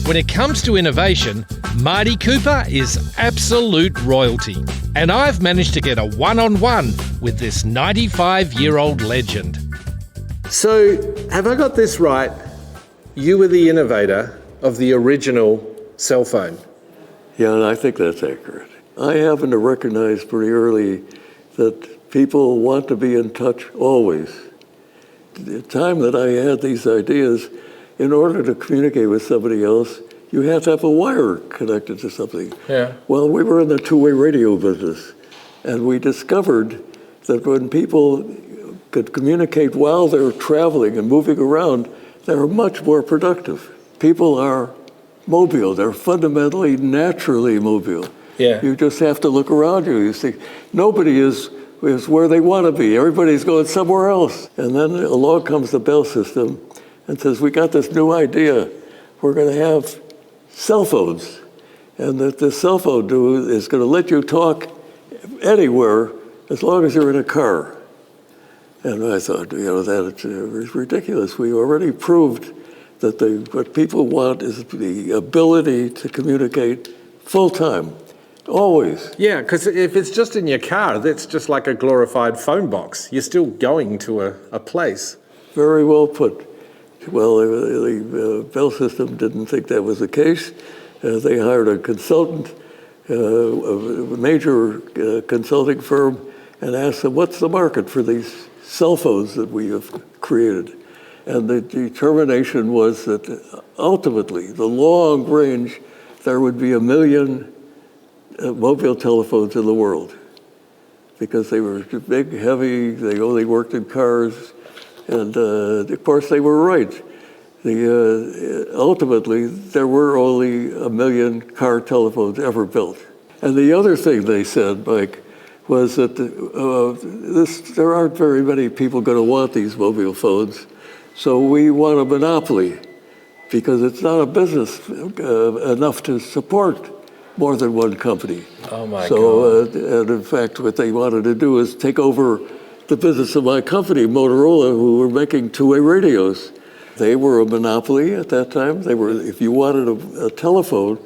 When it comes to innovation, Marty Cooper is absolute royalty. And I've managed to get a one-on-one with this 95-year-old legend. So, have I got this right? You were the innovator of the original cell phone. Yeah, I think that's accurate. I happened to recognize pretty early that people want to be in touch always. The time that I had these ideas, in order to communicate with somebody else, you had to have a wire connected to something. Yeah. Well, we were in the two-way radio business, and we discovered that when people could communicate while they're traveling and moving around, they're much more productive. People are mobile. They're fundamentally, naturally mobile. Yeah. You just have to look around you. You see, nobody is where they want to be. Everybody's going somewhere else. And then along comes the Bell system and says, we got this new idea. We're going to have cell phones. And that the cell phone is going to let you talk anywhere as long as you're in a car. And I thought, that is ridiculous. We already proved that what people want is the ability to communicate full time, always. Yeah, because if it's just in your car, that's just like a glorified phone box. You're still going to a place. Very well put. Well, the Bell system didn't think that was the case. They hired a consultant, a major consulting firm, and asked them, what's the market for these cell phones that we have created? And the determination was that ultimately, the long range, there would be 1 million mobile telephones in the world because they were big, heavy, they only worked in cars, and of course they were right. Ultimately, there were only 1 million car telephones ever built. And the other thing they said, Mike, was that there aren't very many people going to want these mobile phones, so we want a monopoly because it's not a business enough to support more than one company. Oh my God. And in fact, what they wanted to do is take over the business of my company, Motorola, who were making two-way radios. They were a monopoly at that time. If you wanted a telephone,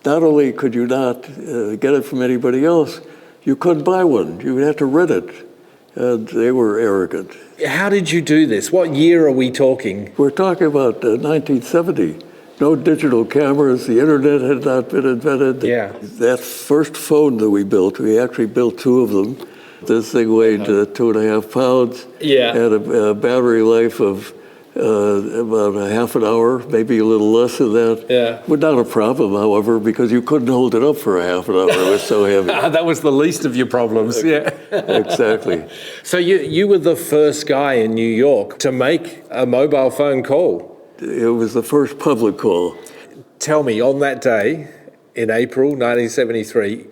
not only could you not get it from anybody else, you couldn't buy one. You had to rent it. And they were arrogant. How did you do this? What year are we talking? We're talking about 1970. No digital cameras. The internet had not been invented. Yeah. That first phone that we built, we actually built two of them. This thing weighed 2.5 pounds. Yeah. Had a battery life of about a half an hour, maybe a little less than that. Yeah. But not a problem, however, because you couldn't hold it up for a half an hour. It was so heavy. That was the least of your problems. Yeah. Exactly. So you were the first guy in New York to make a mobile phone call. It was the first public call. Tell me, on that day in April 1973,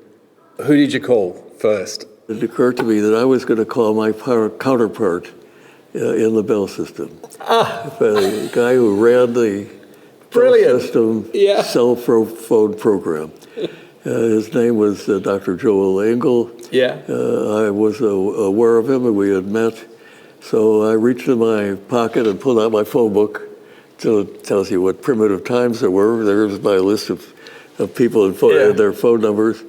who did you call first? It occurred to me that I was going to call my counterpart in the Bell system. The guy who ran the Bell system cell phone program. His name was Dr. Joel Engel. Yeah. I was aware of him and we had met. So I reached in my pocket and pulled out my phone book. So it tells you what primitive times there were. There was my list of people and their phone numbers.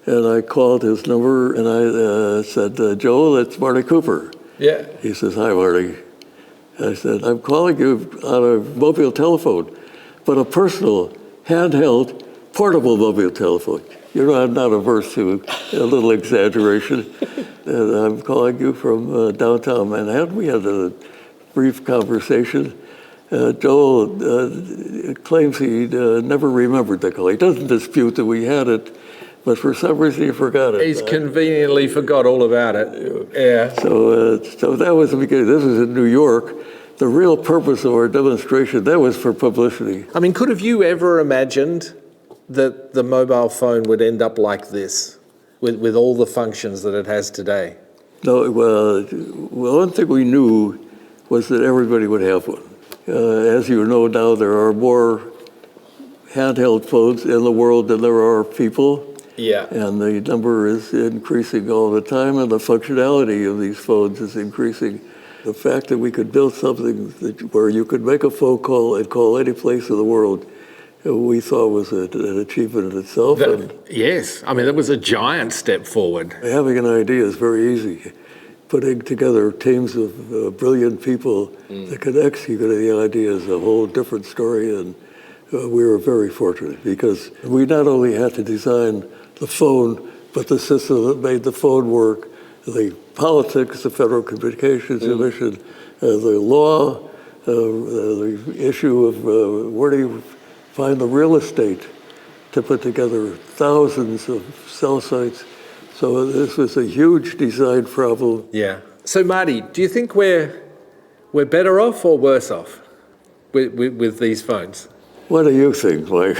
And I called his number and I said, Joel, it's Marty Cooper. Yeah. He says, hi, Marty. I said, I'm calling you on a mobile telephone, but a personal, handheld, portable mobile telephone. I'm not averse to a little exaggeration. And I'm calling you from downtown Manhattan. We had a brief conversation. Joel claims he never remembered the call. He doesn't dispute that we had it, but for some reason he forgot it. He's conveniently forgot all about it. Yeah. So that was the beginning. This was in New York. The real purpose of our demonstration, that was for publicity. I mean, could have you ever imagined that the mobile phone would end up like this, with all the functions that it has today? No, well, one thing we knew was that everybody would have one. As you know now, there are more handheld phones in the world than there are people. Yeah. And the number is increasing all the time, and the functionality of these phones is increasing. The fact that we could build something where you could make a phone call and call any place in the world we thought was an achievement in itself. And Yes, I mean, that was a giant step forward. having an idea is very easy. Putting together teams of brilliant people that can execute the idea is a whole different story, and we were very fortunate because we not only had to design the phone, but the system that made the phone work, the politics, the Federal Communications Commission, the law, the issue of where do you find the real estate to put together thousands of cell sites. So this was a huge design problem. Yeah. So, Marty, do you think we're better off or worse off with these phones? What do you think, Mike?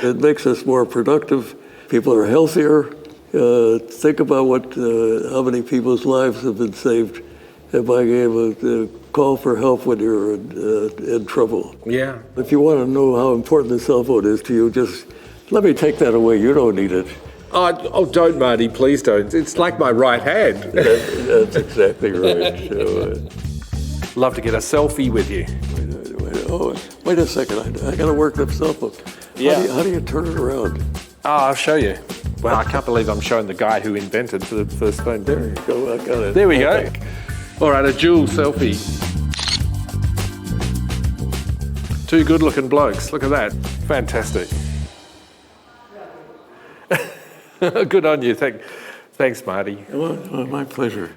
It makes us more productive. People are healthier. Think about how many people's lives have been saved by being able to call for help when you're in trouble. Yeah. If you want to know how important the cell phone is to you, just let me take that away. You don't need it. Oh, don't, Marty, please don't. It's like my right hand. That's exactly right. Love to get a selfie with you. Wait a second. I got to work the cell phone. Yeah. How do you turn it around? Oh, I'll show you. Well, I can't believe I'm showing the guy who invented the first phone. There you go. I got it. There we go. All right, a dual selfie. Two good-looking blokes. Look at that. Fantastic. Good on you. Thanks, Marty. Well, my pleasure.